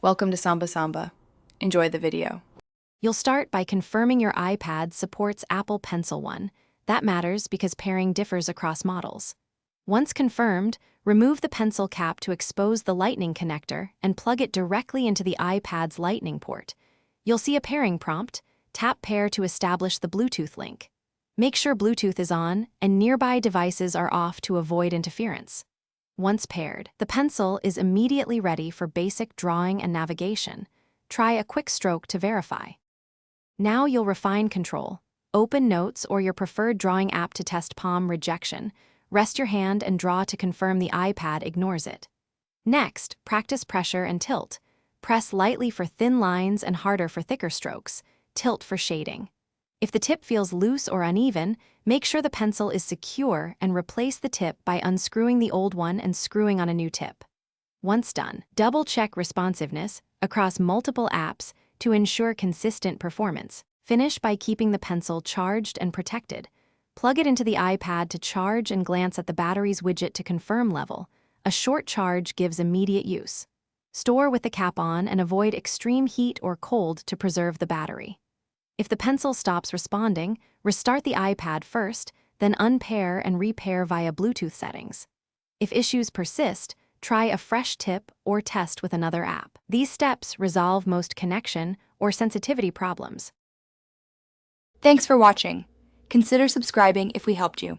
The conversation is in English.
Welcome to Samba Samba. Enjoy the video. You'll start by confirming your iPad supports Apple Pencil 1. That matters because pairing differs across models. Once confirmed, remove the pencil cap to expose the Lightning connector and plug it directly into the iPad's Lightning port. You'll see a pairing prompt. Tap Pair to establish the Bluetooth link. Make sure Bluetooth is on and nearby devices are off to avoid interference. Once paired, the pencil is immediately ready for basic drawing and navigation. Try a quick stroke to verify. Now you'll refine control. Open Notes or your preferred drawing app to test palm rejection. Rest your hand and draw to confirm the iPad ignores it. Next, practice pressure and tilt. Press lightly for thin lines and harder for thicker strokes. Tilt for shading. If the tip feels loose or uneven, make sure the pencil is secure and replace the tip by unscrewing the old one and screwing on a new tip. Once done, double-check responsiveness across multiple apps to ensure consistent performance. Finish by keeping the pencil charged and protected. Plug it into the iPad to charge and glance at the battery's widget to confirm level. A short charge gives immediate use. Store with the cap on and avoid extreme heat or cold to preserve the battery. If the pencil stops responding, restart the iPad first, then unpair and repair via Bluetooth settings. If issues persist, try a fresh tip or test with another app. These steps resolve most connection or sensitivity problems. Thanks for watching. Consider subscribing if we helped you.